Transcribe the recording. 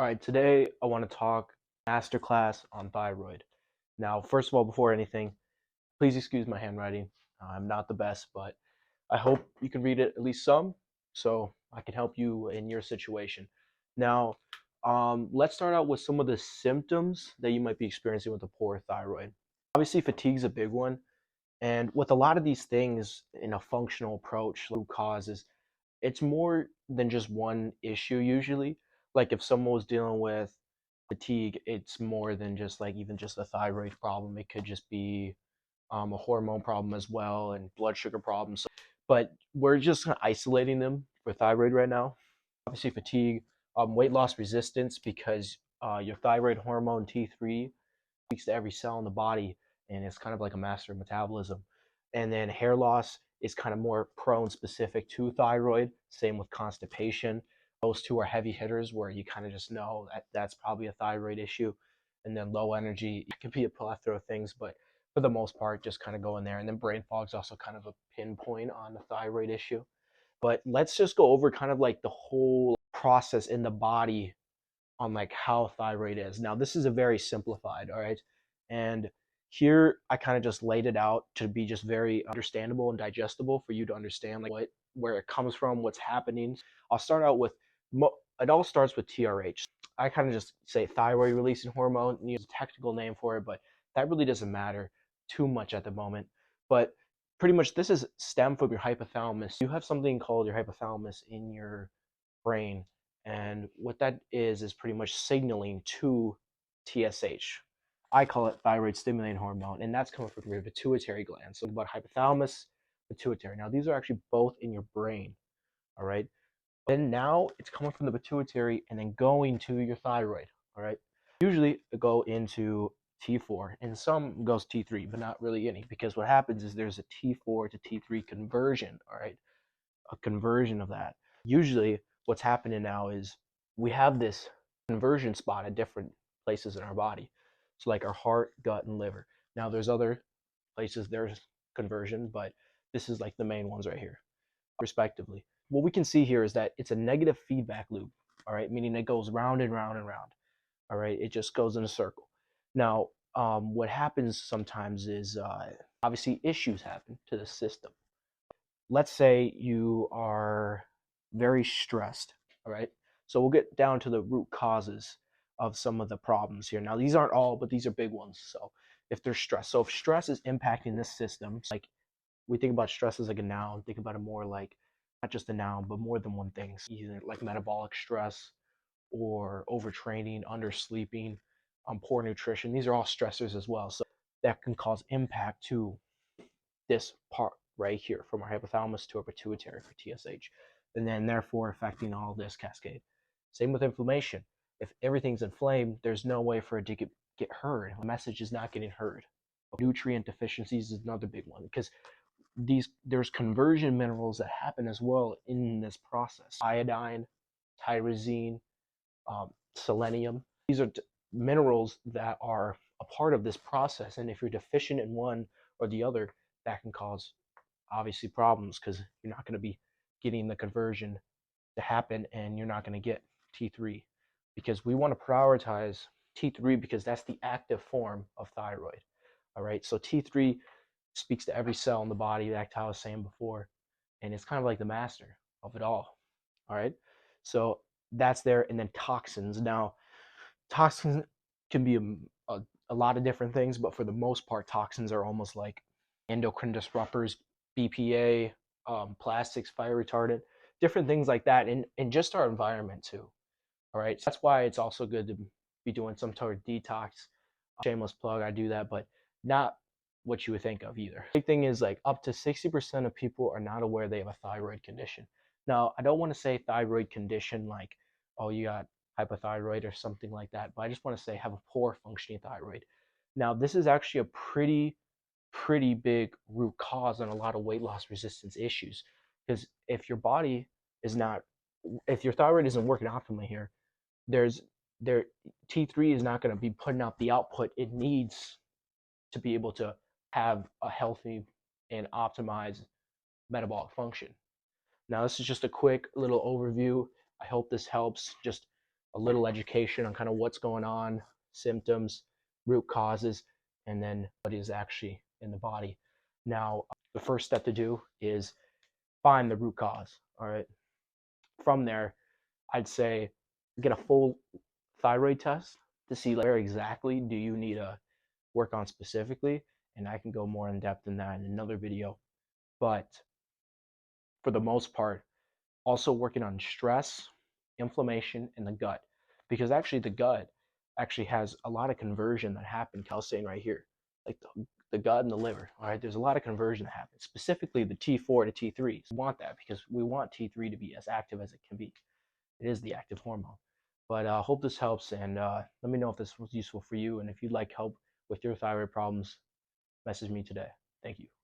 All right, today I want to talk masterclass on thyroid. Now, first of all, before anything, please excuse my handwriting. I'm not the best, but I hope you can read it at least some so I can help you in your situation. Now, let's start out with some of the symptoms that you might be experiencing with a poor thyroid. Obviously, fatigue is a big one. And with a lot of these things in a functional approach, root causes, it's more than just one issue usually. Like if someone was dealing with fatigue, it's more than just like even just a thyroid problem. It could just be a hormone problem as well and blood sugar problems. But we're just isolating them for thyroid right now. Obviously, fatigue, weight loss resistance because your thyroid hormone T3 speaks to every cell in the body and it's kind of like a master of metabolism. And then hair loss is kind of more prone specific to thyroid. Same with constipation. Those two are heavy hitters where you kind of just know that that's probably a thyroid issue. And then low energy, it could be a plethora of things, but for the most part, just kind of go in there. And then brain fog is also kind of a pinpoint on the thyroid issue. But let's just go over kind of like the whole process in the body on like how thyroid is. Now, this is a very simplified, all right? And here I kind of just laid it out to be just very understandable and digestible for you to understand like where it comes from, what's happening. I'll start out with it all starts with TRH. I kind of just say thyroid releasing hormone, and use a technical name for it, but that really doesn't matter too much at the moment. But pretty much this is stem from your hypothalamus. You have something called your hypothalamus in your brain, and what that is pretty much signaling to TSH. I call it thyroid stimulating hormone, and that's coming from your pituitary gland. So about hypothalamus, pituitary. Now these are actually both in your brain. All right. Then now it's coming from the pituitary and then going to your thyroid. All right. Usually it go into T4 and some goes T3, but not really any, because what happens is there's a T4 to T3 conversion. All right. A conversion of that. Usually what's happening now is we have this conversion spot at different places in our body. So like our heart, gut, and liver. Now there's other places there's conversion, but this is like the main ones right here, respectively. What we can see here is that it's a negative feedback loop, all right, meaning it goes round and round and round, all right, it just goes in a circle. Now, what happens sometimes is obviously issues happen to the system. Let's say you are very stressed, all right? So we'll get down to the root causes of some of the problems here. Now, these aren't all, but these are big ones. So if there's stress, so if stress is impacting this system, like we think about stress as like a noun, think about it more like not just a noun, but more than one thing. So either like metabolic stress or overtraining, undersleeping, poor nutrition. These are all stressors as well. So that can cause impact to this part right here from our hypothalamus to our pituitary for TSH, and then therefore affecting all this cascade. Same with inflammation. If everything's inflamed, there's no way for it to get heard. The message is not getting heard. Nutrient deficiencies is another big one because there's conversion minerals that happen as well in this process. Iodine, tyrosine, selenium. These are minerals that are a part of this process, and if you're deficient in one or the other, that can cause obviously problems because you're not going to be getting the conversion to happen and you're not going to get T3 because we want to prioritize T3 because that's the active form of thyroid. All right, so T3 speaks to every cell in the body, like I was saying before, and it's kind of like the master of it all. All right, so that's there. And then toxins. Now, toxins can be a lot of different things, but for the most part, toxins are almost like endocrine disruptors, BPA, plastics, fire retardant, different things like that, and just our environment too. All right, so that's why it's also good to be doing some sort of detox. Shameless plug, I do that, but not what you would think of either. The big thing is like up to 60% of people are not aware they have a thyroid condition. Now, I don't want to say thyroid condition like, oh, you got hypothyroid or something like that, but I just want to say have a poor functioning thyroid. Now, this is actually a pretty big root cause on a lot of weight loss resistance issues because if your body is not, if your thyroid isn't working optimally here, there's there T3 is not going to be putting out the output it needs to be able to have a healthy and optimized metabolic function. Now, this is just a quick little overview. I hope this helps. Just a little education on kind of what's going on, symptoms, root causes, and then what is actually in the body. Now, the first step to do is find the root cause. All right. From there, I'd say get a full thyroid test to see like, where exactly do you need to work on specifically. And I can go more in depth in that in another video. But for the most part, also working on stress, inflammation, and the gut. Because actually the gut actually has a lot of conversion that happened, I was saying right here. Like the gut and the liver, all right? There's a lot of conversion that happens, specifically the T4 to T3s. We want that because we want T3 to be as active as it can be. It is the active hormone. But I hope this helps, and let me know if this was useful for you. And if you'd like help with your thyroid problems, message me today. Thank you.